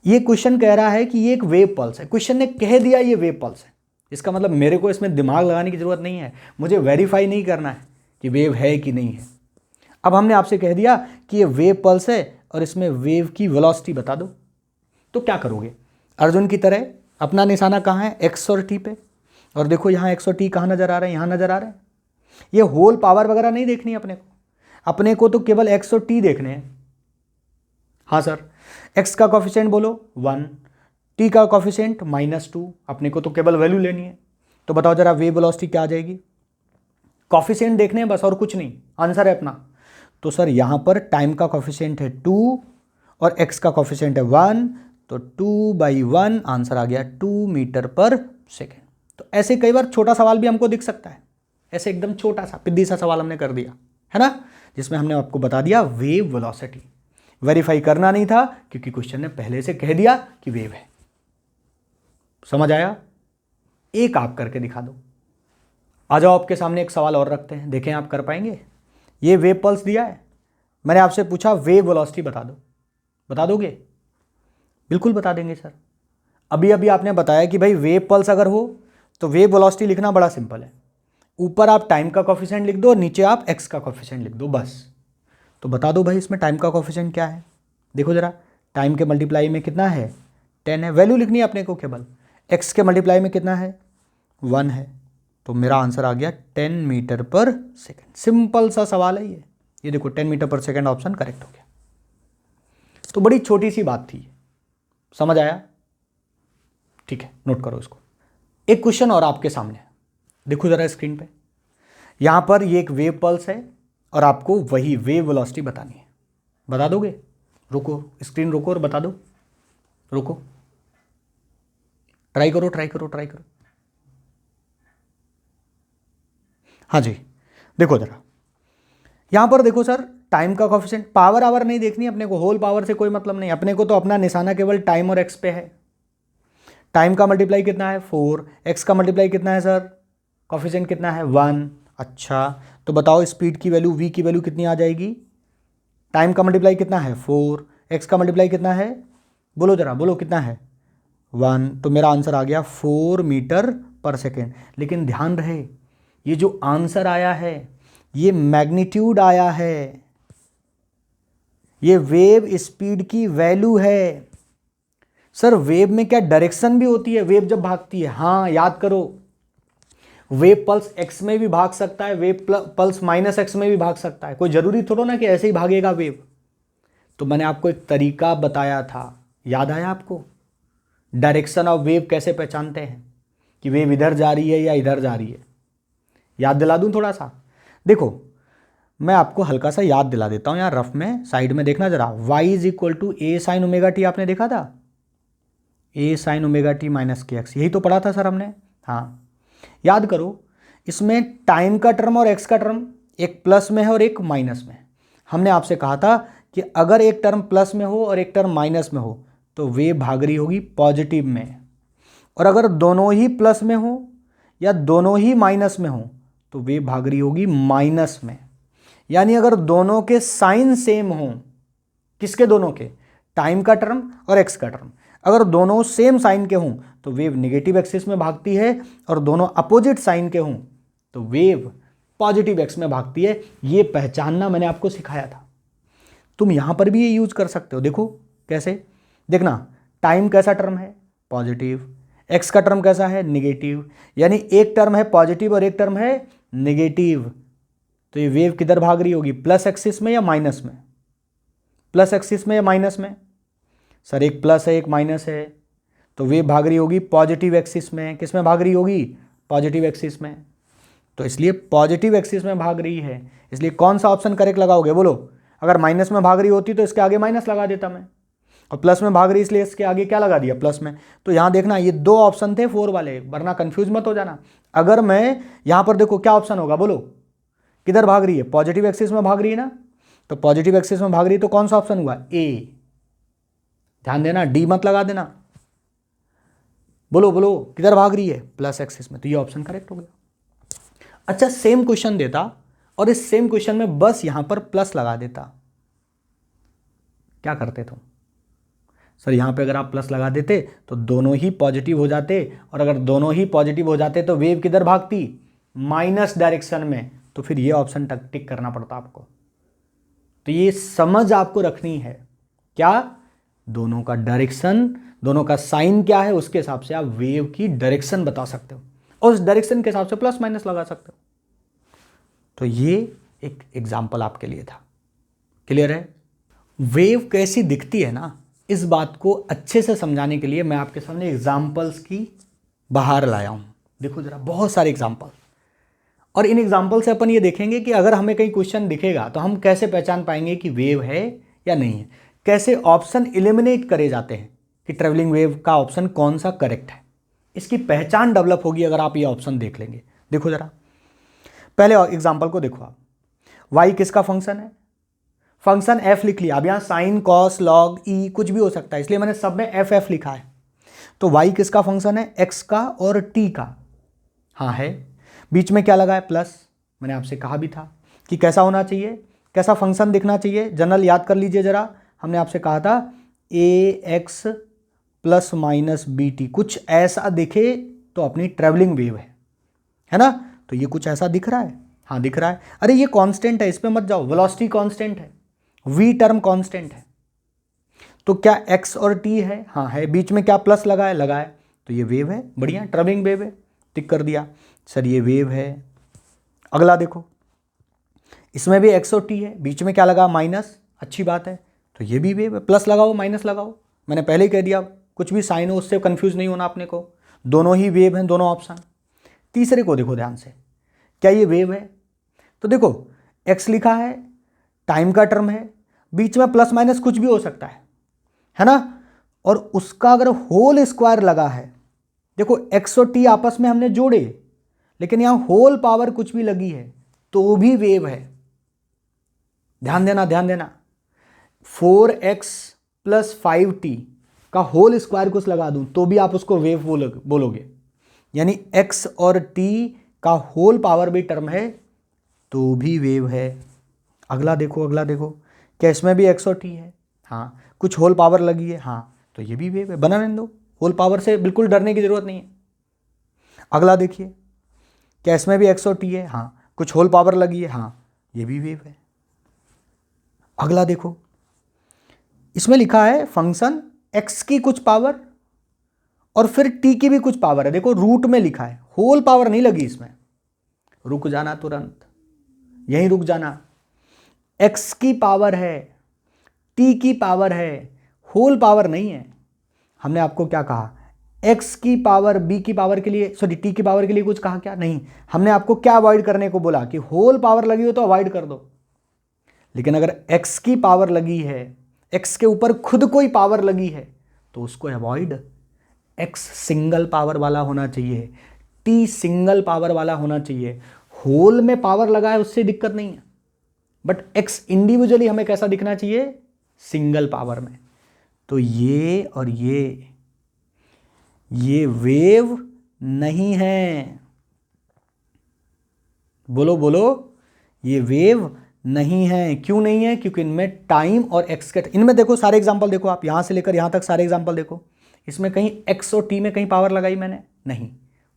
ये क्वेश्चन कह रहा है कि ये एक वेव पल्स है, क्वेश्चन ने कह दिया ये वेव पल्स है, इसका मतलब मेरे को इसमें दिमाग लगाने की जरूरत नहीं है, मुझे वेरीफाई नहीं करना है कि वेव है कि नहीं है। अब हमने आपसे कह दिया कि ये वेव पल्स है और इसमें वेव की वेलोसिटी बता दो, तो क्या करोगे, अर्जुन की तरह अपना निशाना कहाँ है, एक्स और टी पे, और देखो यहाँ एक्स और टी कहाँ नजर आ रहे हैं, यहाँ नजर आ रहे हैं। ये होल पावर वगैरह नहीं देखनी है अपने को तो केवल एक्स और टी देखने हैं। हाँ सर, एक्स का कॉफिशिएंट बोलो 1, टी का कॉफिशिएंट -2, अपने को तो केवल वैल्यू लेनी है। तो बताओ जरा वेव वेलोसिटी क्या आ जाएगी, कॉफिशिएंट देखने हैं बस और कुछ नहीं, आंसर है अपना। तो सर यहां पर टाइम का कॉफिशिएंट है 2 और एक्स का कॉफिशिएंट है 1, तो 2/1 आंसर आ गया 2 मीटर पर सेकेंड। तो ऐसे कई बार छोटा सवाल भी हमको दिख सकता है, ऐसे एकदम छोटा सा पिद्दी सा सवाल हमने कर दिया है ना, जिसमें हमने आपको बता दिया वेव वेलोसिटी। वेरीफाई करना नहीं था क्योंकि क्वेश्चन ने पहले से कह दिया कि वेव है। समझ आया? एक आप करके दिखा दो। आ जाओ, आपके सामने एक सवाल और रखते हैं, देखें आप कर पाएंगे। ये वेव पल्स दिया है, मैंने आपसे पूछा वेव वेलोसिटी बता दो, बता दोगे? बिल्कुल बता देंगे सर। अभी अभी आपने बताया कि भाई वेव पल्स अगर हो तो वेव वेलोसिटी लिखना बड़ा सिंपल है, ऊपर आप टाइम का कोफिशिएंट लिख दो, नीचे आप एक्स का कोफिशिएंट लिख दो, बस। तो बता दो भाई इसमें टाइम का कोफिशिएंट क्या है। देखो जरा, टाइम के मल्टीप्लाई में कितना है, 10 है, वैल्यू लिखनी है अपने को केवल। एक्स के मल्टीप्लाई में कितना है, 1 है। तो मेरा आंसर आ गया 10 मीटर पर सेकेंड। सिंपल सा सवाल है ये देखो 10 मीटर पर सेकेंड ऑप्शन करेक्ट हो गया। तो बड़ी छोटी सी बात थी, समझ आया? ठीक है, नोट करो इसको। एक क्वेश्चन और आपके सामने, देखो जरा स्क्रीन पे। यहां पर ये एक वेव पल्स है और आपको वही वेव वेलोसिटी बतानी है। बता दोगे? रुको, स्क्रीन रोको और बता दो। रुको, ट्राई करो ट्राई करो ट्राई करो। हाँ जी, देखो जरा यहां पर देखो सर, टाइम का कोफिशिएंट, पावर आवर नहीं देखनी अपने को, होल पावर से कोई मतलब नहीं अपने को, तो अपना निशाना केवल टाइम और एक्स पे है। टाइम का मल्टीप्लाई कितना है 4, एक्स का मल्टीप्लाई कितना है सर, कोफिशिएंट कितना है 1। अच्छा, तो बताओ स्पीड की वैल्यू v की वैल्यू कितनी आ जाएगी। टाइम का मल्टीप्लाई कितना है 4, एक्स का मल्टीप्लाई कितना है, बोलो जरा बोलो कितना है 1। तो मेरा आंसर आ गया 4 मीटर पर सेकेंड। लेकिन ध्यान रहे, ये जो आंसर आया है ये मैग्नीट्यूड आया है, ये वेव स्पीड की वैल्यू है। सर वेव में क्या डायरेक्शन भी होती है वेव जब भागती है? हाँ, याद करो, वेव पल्स एक्स में भी भाग सकता है, वेव पल्स माइनस एक्स में भी भाग सकता है, कोई जरूरी थोड़ा ना कि ऐसे ही भागेगा वेव। तो मैंने आपको एक तरीका बताया था, याद आया आपको? डायरेक्शन ऑफ वेव कैसे पहचानते हैं कि वेव इधर जा रही है या इधर जा रही है? याद दिला दूं थोड़ा सा? देखो मैं आपको हल्का सा याद दिला देता हूं, यहाँ रफ में साइड में देखना जरा। y is equal to a sine omega t, आपने देखा था? A sine omega t minus k x, यही तो पढ़ा था सर हमने। हाँ, याद करो, इसमें टाइम का टर्म और एक्स का टर्म एक प्लस में है और एक माइनस में है। हमने आपसे कहा था कि अगर एक टर्म प्लस में हो और एक टर्म माइनस में हो तो वेव भाग रही होगी पॉजिटिव में, और अगर दोनों ही प्लस में हो या दोनों ही माइनस में हो तो वेव भाग रही होगी माइनस में। यानी अगर दोनों के साइन सेम हो, किसके दोनों के, टाइम का टर्म और एक्स का टर्म, अगर दोनों सेम साइन के हों तो वेव नेगेटिव एक्सिस में भागती है, और दोनों अपोजिट साइन के हों तो वेव पॉजिटिव एक्स में भागती है। ये पहचानना मैंने आपको सिखाया था, तुम यहां पर भी ये यूज कर सकते हो। देखो कैसे, देखना, टाइम कैसा टर्म है, पॉजिटिव, एक्स का टर्म कैसा है, नेगेटिव, यानी एक टर्म है पॉजिटिव और एक टर्म है नेगेटिव। तो ये वेव किधर भाग रही होगी, प्लस एक्सिस में या माइनस में? प्लस एक्सिस में या माइनस में? सर एक प्लस है एक माइनस है, तो वेव भाग रही होगी पॉजिटिव एक्सिस में। किस में भाग रही होगी, पॉजिटिव एक्सिस में। तो इसलिए पॉजिटिव एक्सिस में भाग रही है, इसलिए कौन सा ऑप्शन करेक्ट लगाओगे बोलो? अगर माइनस में भाग रही होती तो इसके आगे माइनस लगा देता मैं, और प्लस में भाग रही इसलिए इसके आगे क्या लगा दिया, प्लस में। तो यहां देखना, ये दो ऑप्शन थे 4 वाले, वरना कंफ्यूज मत हो जाना। अगर मैं यहां पर देखो क्या ऑप्शन होगा बोलो, किधर भाग रही है, पॉजिटिव एक्सिस में भाग रही है ना, तो पॉजिटिव एक्सिस में भाग रही है तो कौन सा ऑप्शन हुआ, ए। ध्यान देना, डी मत लगा देना। बोलो बोलो किधर भाग रही है, प्लस एक्सिस में, तो ये ऑप्शन करेक्ट हो गया। अच्छा, सेम क्वेश्चन देता और इस सेम क्वेश्चन में बस यहां पर प्लस लगा देता, क्या करते तुम? सर यहां पे अगर आप प्लस लगा देते तो दोनों ही पॉजिटिव हो जाते, और अगर दोनों ही पॉजिटिव हो जाते तो वेव किधर भागती, माइनस डायरेक्शन में। तो फिर ये ऑप्शन तक टिक करना पड़ता आपको। तो ये समझ आपको रखनी है, क्या दोनों का डायरेक्शन, दोनों का साइन क्या है, उसके हिसाब से आप वेव की डायरेक्शन बता सकते हो, और उस डायरेक्शन के हिसाब से प्लस माइनस लगा सकते हो। तो ये एक एग्जाम्पल आपके लिए था। क्लियर है? वेव कैसी दिखती है ना, इस बात को अच्छे से समझाने के लिए मैं आपके सामने एग्जाम्पल्स की बाहर लाया हूं। देखो जरा, बहुत सारे एग्जाम्पल, और इन एग्जाम्पल से अपन ये देखेंगे कि अगर हमें कहीं क्वेश्चन दिखेगा तो हम कैसे पहचान पाएंगे कि वेव है या नहीं है, कैसे ऑप्शन एलिमिनेट करे जाते हैं, कि ट्रैवलिंग वेव का ऑप्शन कौन सा करेक्ट है। इसकी पहचान डेवलप होगी अगर आप ये ऑप्शन देख लेंगे। देखो जरा, पहले एग्जांपल को देखो आप। y किसका फंक्शन है? फंक्शन f लिख लिया। अब यहाँ साइन, कॉस, लॉग, ई कुछ भी हो सकता है, इसलिए मैंने सब में f लिखा है। तो y किसका फंक्शन है? x का और t का। हाँ है। बीच में क्या लगा है? प्लस। मैंने आपसे कहा भी था कि कैसा होना चाहिए, कैसा फंक्शन दिखना चाहिए। जनरल याद कर लीजिए जरा, हमने आपसे कहा था ax प्लस माइनस bt, कुछ ऐसा दिखे तो अपनी ट्रैवलिंग वेव है ना। तो ये कुछ ऐसा दिख रहा है, हाँ दिख रहा है। अरे ये कांस्टेंट है, इस पे मत जाओ, वेलोसिटी कांस्टेंट है, v टर्म कांस्टेंट है। तो क्या x और t है? हाँ है। बीच में क्या प्लस लगा है? लगा है। तो ये वेव है, बढ़िया ट्रैवलिंग वेव है, टिक कर दिया सर, ये वेव है। अगला देखो, इसमें भी x और t है, बीच में क्या लगा? माइनस, अच्छी बात है। तो ये भी वेव है, प्लस लगाओ माइनस लगाओ, मैंने पहले ही कह दिया, कुछ भी साइन हो उससे कंफ्यूज नहीं होना अपने को, दोनों ही वेव हैं, दोनों ऑप्शन। तीसरे को देखो ध्यान से, क्या ये वेव है? तो देखो x लिखा है, टाइम का टर्म है, बीच में प्लस माइनस कुछ भी हो सकता है ना, और उसका अगर होल स्क्वायर लगा है, देखो x और t आपस में हमने जोड़े, लेकिन यहां होल पावर कुछ भी लगी है तो भी वेव है। ध्यान देना ध्यान देना, 4x प्लस 5t का होल स्क्वायर कुछ लगा दूं तो भी आप उसको वेव बोलोगे, यानी x और t का होल पावर भी टर्म है तो भी वेव है। अगला देखो, अगला देखो, क्या इसमें भी x और t है? हाँ। कुछ होल पावर लगी है? हाँ। तो ये भी वेव है, बना रहने दो, होल पावर से बिल्कुल डरने की जरूरत नहीं है। अगला देखिए, क्या इसमें भी x और t है? हाँ। कुछ होल पावर लगी है? हाँ, ये भी वेव है। अगला देखो, इसमें लिखा है फंक्शन x की कुछ पावर और फिर t की भी कुछ पावर है। देखो रूट में लिखा है, होल पावर नहीं लगी इसमें। रुक जाना, तुरंत यहीं रुक जाना। x की पावर है, t की पावर है, होल पावर नहीं है। हमने आपको क्या कहा? x की पावर b की पावर के लिए, सॉरी t की पावर के लिए कुछ कहा क्या? नहीं। हमने आपको क्या अवॉइड करने को बोला कि होल पावर लगी हो तो अवॉइड कर दो, लेकिन अगर x की पावर लगी है, x के ऊपर खुद कोई पावर लगी है तो उसको अवॉइड। x सिंगल पावर वाला होना चाहिए, t सिंगल पावर वाला होना चाहिए। होल में पावर लगा है उससे दिक्कत नहीं है, बट x इंडिविजुअली हमें कैसा दिखना चाहिए? सिंगल पावर में। तो ये और ये वेव नहीं है। बोलो बोलो, ये वेव नहीं है। क्यों नहीं है? क्योंकि इनमें टाइम और एक्स के, इनमें देखो सारे एग्जांपल देखो आप, यहां से लेकर यहां तक सारे एग्जांपल देखो, इसमें कहीं एक्स और टी में कहीं पावर लगाई मैंने? नहीं,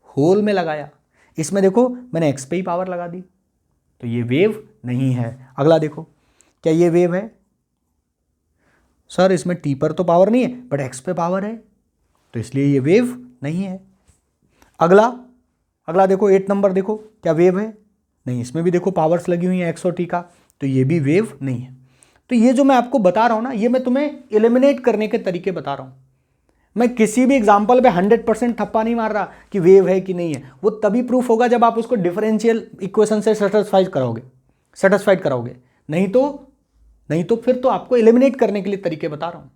होल में लगाया। इसमें देखो मैंने एक्स पे ही पावर लगा दी, तो ये वेव नहीं है। अगला देखो, क्या ये वेव है? सर इसमें टी पर तो पावर नहीं है बट एक्स पे पावर है, तो इसलिए ये वेव नहीं है। अगला देखो 8 नंबर देखो, क्या वेव है? नहीं, इसमें भी देखो पावर्स लगी हुई हैं एक्स और टी का, तो ये भी वेव नहीं है। तो ये जो मैं आपको बता रहा हूं ना, ये मैं तुम्हें एलिमिनेट करने के तरीके बता रहा हूं। मैं किसी भी एग्जाम्पल पे 100% थप्पा नहीं मार रहा कि वेव है कि नहीं है। वो तभी प्रूफ होगा जब आप उसको डिफरेंशियल इक्वेशन से सेटिस्फाइड कराओगे। नहीं तो फिर तो आपको एलिमिनेट करने के लिए तरीके बता रहा हूं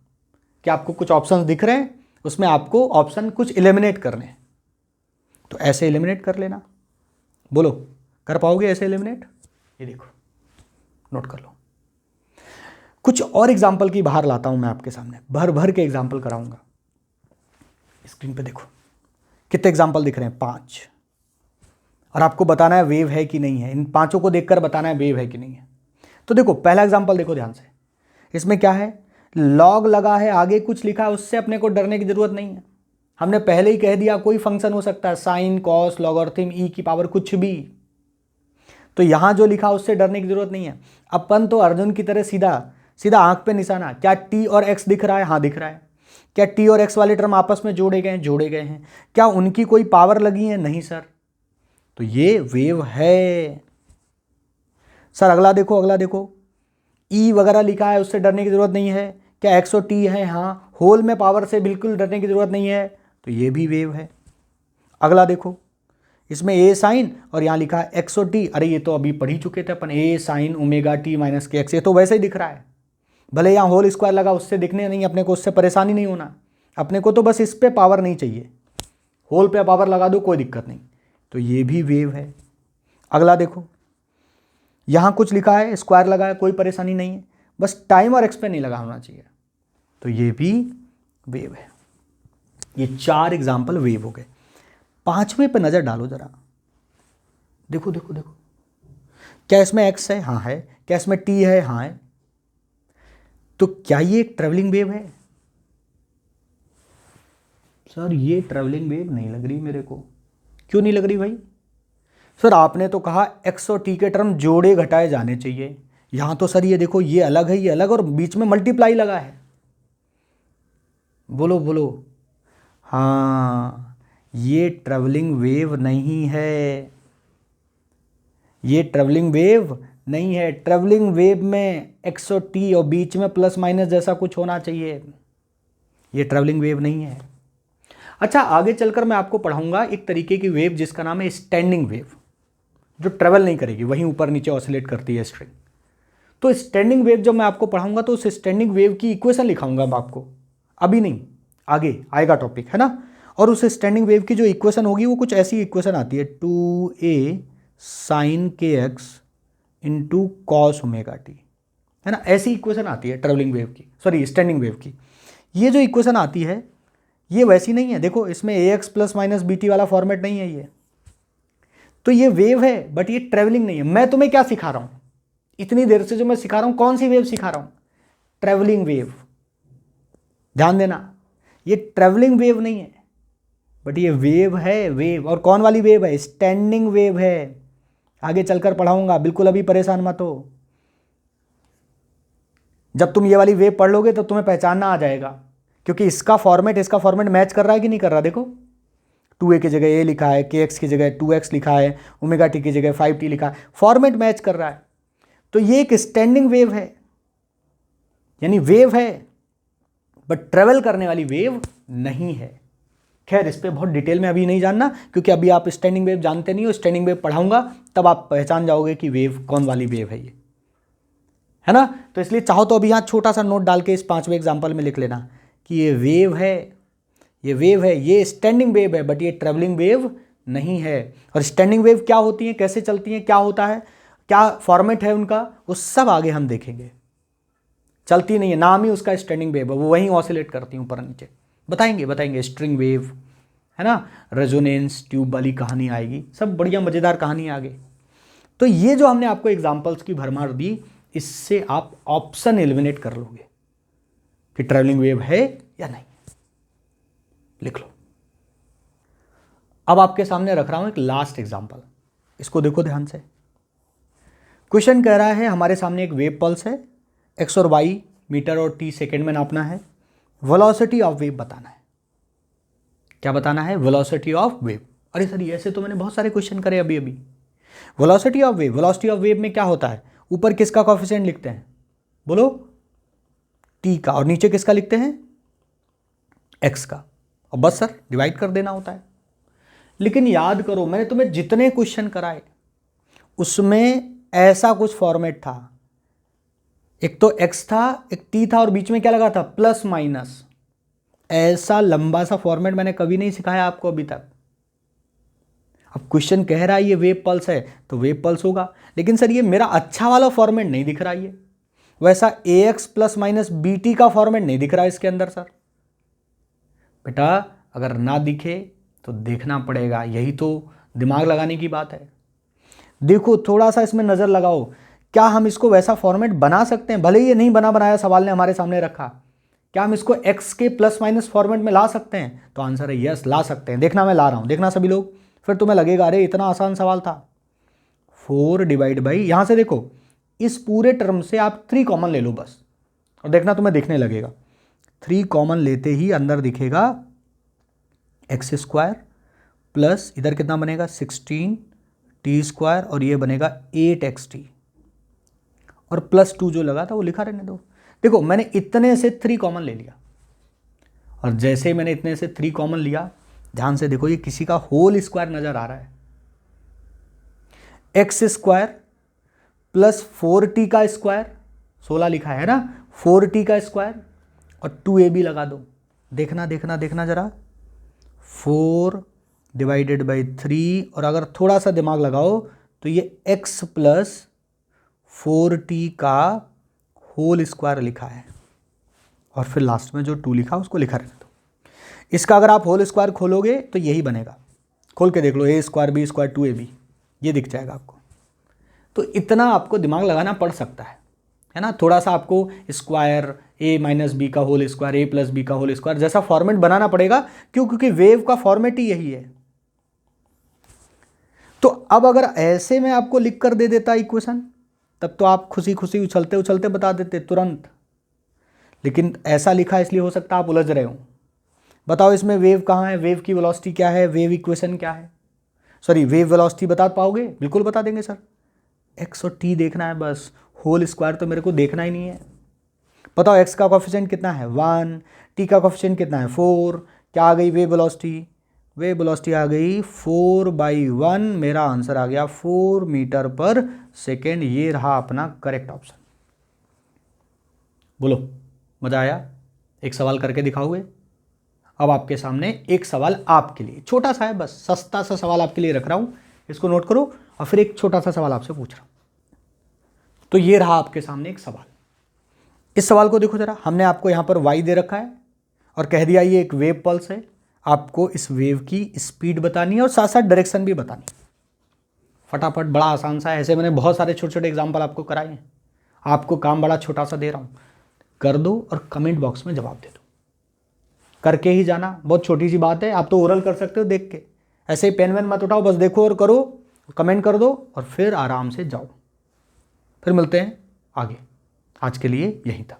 कि आपको कुछ ऑप्शन दिख रहे हैं, उसमें आपको ऑप्शन कुछ एलिमिनेट करने हैं, तो ऐसे एलिमिनेट कर लेना। बोलो, कर पाओगे ऐसे एलिमिनेट? ये देखो, नोट कर लो। कुछ और एग्जाम्पल की बाहर लाता हूं मैं आपके सामने, भर भर के एग्जाम्पल कराऊंगा। स्क्रीन पे देखो कितने एग्जाम्पल दिख रहे हैं, 5, और आपको बताना है वेव है कि नहीं है। इन 5 को देखकर बताना है वेव है कि नहीं है। तो देखो पहला एग्जाम्पल देखो ध्यान से, इसमें क्या है? लॉग लगा है, आगे कुछ लिखा है, उससे अपने को डरने की जरूरत नहीं है। हमने पहले ही कह दिया कोई फंक्शन हो सकता है, साइन, कॉस, लॉगरिथम, ई की पावर कुछ भी। तो यहां जो लिखा उससे डरने की जरूरत नहीं है। अपन तो अर्जुन की तरह सीधा आंख पे निशाना। क्या टी और एक्स दिख रहा है? हाँ दिख रहा है। क्या टी और एक्स वाले टर्म आपस में जोड़े गए हैं? क्या उनकी कोई पावर लगी है? नहीं सर, तो ये वेव है। सर अगला देखो, ई वगैरह लिखा है, उससे डरने की जरूरत नहीं है। क्या एक्स और टी है? हाँ। होल में पावर से बिल्कुल डरने की जरूरत नहीं है, तो ये भी वेव है। अगला देखो, इसमें ए साइन और यहाँ लिखा है एक्स और टी। अरे ये तो अभी पढ़ ही चुके थे अपन, ए sine omega t minus k x, ये तो वैसे ही दिख रहा है। भले यहाँ होल स्क्वायर लगा, उससे दिखने नहीं अपने को, उससे परेशानी नहीं होना। अपने को तो बस इस पे पावर नहीं चाहिए, होल पे पावर लगा दो कोई दिक्कत नहीं। तो ये भी वेव है। अगला देखो, यहाँ कुछ लिखा है, स्क्वायर लगा है, कोई परेशानी नहीं है, बस टाइम और एक्स पे नहीं लगा होना चाहिए। तो ये भी वेव है। ये 4 एग्जाम्पल वेव हो गए। 5वें पे नज़र डालो जरा, देखो देखो देखो, क्या इसमें एक्स है? हाँ है। क्या इसमें टी है? हाँ है। तो क्या ये एक ट्रेवलिंग वेव है? सर ये ट्रेवलिंग वेव नहीं लग रही मेरे को। क्यों नहीं लग रही भाई? सर आपने तो कहा एक्स और टी के टर्म जोड़े घटाए जाने चाहिए। यहां तो सर ये देखो, ये अलग है, ये अलग, और बीच में मल्टीप्लाई लगा है। बोलो बोलो। हाँ, ये ट्रेवलिंग वेव नहीं है, ये ट्रेवलिंग वेव नहीं है। ट्रेवलिंग वेव में एक्स और टी और बीच में प्लस माइनस जैसा कुछ होना चाहिए। ये ट्रेवलिंग वेव नहीं है। अच्छा, आगे चलकर मैं आपको पढ़ाऊंगा एक तरीके की वेव जिसका नाम है स्टैंडिंग वेव, जो ट्रेवल नहीं करेगी, वहीं ऊपर नीचे ऑसिलेट करती है स्ट्रिंग। तो स्टैंडिंग वेव जब मैं आपको पढ़ाऊंगा तो उस स्टैंडिंग वेव की इक्वेशन लिखाऊंगा मैं आपको, अभी नहीं, आगे आएगा टॉपिक, है ना। और उस स्टैंडिंग वेव की जो इक्वेशन होगी वो कुछ ऐसी इक्वेशन आती है, 2a sin kx into cos omega T, है ना। ऐसी इक्वेशन आती है ट्रेवलिंग वेव की, सॉरी स्टैंडिंग वेव की। ये जो इक्वेशन आती है ये वैसी नहीं है, देखो इसमें ax plus minus b t वाला फॉर्मेट नहीं है ये। तो ये वेव है बट ये ट्रेवलिंग नहीं है। मैं तुम्हें क्या सिखा रहा हूं इतनी देर से? जो मैं सिखा रहा हूं, कौन सी वेव सिखा रहा हूं? Travelling wave. ध्यान देना, ये ट्रेवलिंग वेव नहीं है बट ये वेव है, वेव। और कौन वाली वेव है? स्टैंडिंग वेव है। आगे चलकर पढ़ाऊंगा, बिल्कुल अभी परेशान मत हो। जब तुम ये वाली वेव पढ़ लोगे तो तुम्हें पहचानना आ जाएगा, क्योंकि इसका फॉर्मेट मैच कर रहा है कि नहीं कर रहा। देखो 2a की जगह a लिखा है, kx की जगह 2x लिखा है, ओमेगा टी की जगह 5t लिखा है, फॉर्मेट मैच कर रहा है। तो ये एक स्टैंडिंग वेव है, यानी वेव है बट ट्रेवल करने वाली वेव नहीं है। खैर इस पे बहुत डिटेल में अभी नहीं जानना, क्योंकि अभी आप स्टैंडिंग वेव जानते नहीं हो। स्टैंडिंग वेव पढ़ाऊंगा तब आप पहचान जाओगे कि वेव कौन वाली वेव है ये, है ना। तो इसलिए चाहो तो अभी यहाँ छोटा सा नोट डाल के इस 5वें एग्जाम्पल में लिख लेना कि ये वेव है, ये वेव है, ये स्टैंडिंग वेव है बट ये ट्रेवलिंग वेव नहीं है। और स्टैंडिंग वेव क्या होती है, कैसे चलती हैं, क्या होता है, क्या फॉर्मेट है उनका, वो सब आगे हम देखेंगे। चलती नहीं है, नाम ही उसका स्टैंडिंग वेव है, वो वहीं ऑसिलेट करती हैं ऊपर नीचे। बताएंगे स्ट्रिंग वेव, है ना, रेजोनेंस ट्यूब वाली कहानी आएगी, सब बढ़िया मज़ेदार कहानी आगे। तो ये जो हमने आपको एग्जाम्पल्स की भरमार दी, इससे आप ऑप्शन एलिमिनेट कर लोगे कि ट्रेवलिंग वेव है या नहीं। लिख लो। अब आपके सामने रख रहा हूं एक लास्ट एग्जाम्पल, इसको देखो ध्यान से। क्वेश्चन कह रहा है हमारे सामने एक वेव पल्स है, एक्स और वाई मीटर और टी सेकेंड में नापना है, वेलोसिटी ऑफ वेव बताना है। क्या बताना है? Velocity of wave. अरे सर ऐसे तो मैंने बहुत सारे क्वेश्चन करे अभी अभी। वेलोसिटी ऑफ वेव में क्या होता है? ऊपर किसका कोएफिशिएंट लिखते हैं? बोलो। टी का। और नीचे किसका लिखते हैं? एक्स का। और बस सर डिवाइड कर देना होता है। लेकिन याद करो, मैंने तुम्हें जितने क्वेश्चन कराए उसमें ऐसा कुछ फॉर्मेट था, एक तो एक्स था, एक टी था, और बीच में क्या लगा था? Plus minus. ऐसा लंबा सा फॉर्मेट मैंने कभी नहीं सिखाया आपको अभी तक। अब क्वेश्चन कह रहा है ये वेव पल्स है तो वेव पल्स होगा, लेकिन सर ये मेरा अच्छा वाला फॉर्मेट नहीं दिख रहा है, वैसा ax plus minus b t का फॉर्मेट नहीं दिख रहा है इसके अंदर। सर बेटा अगर ना दिखे तो देखना पड़ेगा, यही तो दिमाग लगाने की बात है। देखो थोड़ा सा इसमें नज़र लगाओ, क्या हम इसको वैसा फॉर्मेट बना सकते हैं? भले ही ये नहीं बनाया सवाल ने हमारे सामने रखा, क्या हम इसको x के प्लस माइनस फॉर्मेट में ला सकते हैं? तो आंसर है यस, ला सकते हैं। देखना मैं ला रहा हूँ, देखना सभी लोग, फिर तुम्हें लगेगा अरे इतना आसान सवाल था। 4 डिवाइड बाई, यहाँ से देखो इस पूरे टर्म से आप 3 कॉमन ले लो बस, और देखना तुम्हें दिखने लगेगा। 3 कॉमन लेते ही अंदर दिखेगा एक्स स्क्वायर प्लस इधर कितना बनेगा 16 टी स्क्वायर, और ये बनेगा 8xt, और प्लस 2 जो लगा था वो लिखा रहने दो। देखो मैंने इतने से 3 कॉमन ले लिया, और जैसे ही मैंने इतने से 3 कॉमन लिया, ध्यान से देखो ये किसी का होल स्क्वायर नजर आ रहा है। एक्स स्क्वायर प्लस 4t का स्क्वायर, 16 लिखा है ना, 4t का स्क्वायर, और 2ab लगा दो, देखना देखना देखना ज़रा, 4/3, और अगर थोड़ा सा दिमाग लगाओ तो ये x + 4t का होल स्क्वायर लिखा है, और फिर लास्ट में जो 2 लिखा उसको लिखा रहने दो। इसका अगर आप होल स्क्वायर खोलोगे तो यही बनेगा, खोल के देख लो, a² b² 2ab, ये दिख जाएगा आपको। तो इतना आपको दिमाग लगाना पड़ सकता है ना। थोड़ा सा आपको स्क्वायर a - b का होल स्क्वायर, a + b का होल स्क्वायर जैसा फॉर्मेट बनाना पड़ेगा, क्यों? क्योंकि वेव का फॉर्मेट ही यही है। तो अब अगर ऐसे में आपको लिख कर दे देता इक्वेशन, तब तो आप खुशी खुशी उछलते उछलते बता देते तुरंत, लेकिन ऐसा लिखा इसलिए हो सकता है आप उलझ रहे हो। बताओ इसमें वेव कहाँ है, वेव की वेलोसिटी क्या है, वेव इक्वेशन क्या है, सॉरी वेव वेलोसिटी बता पाओगे? बिल्कुल बता देंगे सर, x और t देखना है बस, होल स्क्वायर तो मेरे को देखना ही नहीं है। बताओ x का कोफिशिएंट कितना है 1, t का कोफिशिएंट कितना है 4, क्या आ गई वेव वेलोसिटी? वेव वेलोसिटी आ गई 4/1, मेरा आंसर आ गया 4 मीटर पर सेकेंड। ये रहा अपना करेक्ट ऑप्शन। बोलो, मजा आया? एक सवाल करके दिखाओगे? अब आपके सामने एक सवाल आपके लिए, छोटा सा है बस, सस्ता सा सवाल आपके लिए रख रहा हूं, इसको नोट करो, और फिर एक छोटा सा सवाल आपसे पूछ रहा हूं। तो ये रहा आपके सामने एक सवाल। इस सवाल को देखो जरा, हमने आपको यहां पर y दे रखा है और कह दिया ये एक वेव पल्स है, आपको इस वेव की स्पीड बतानी है और साथ साथ डायरेक्शन भी बतानी है। फटाफट, बड़ा आसान सा है, ऐसे मैंने बहुत सारे छोटे छोटे एग्जाम्पल आपको कराए हैं, आपको काम बड़ा छोटा सा दे रहा हूं, कर दो और कमेंट बॉक्स में जवाब दे दो, करके ही जाना, बहुत छोटी सी बात है। आप तो ओरल कर सकते हो देख के, ऐसे ही पेन वेन मत उठाओ, बस देखो और करो, कमेंट कर दो और फिर आराम से जाओ। फिर मिलते हैं आगे, आज के लिए यहीं तक।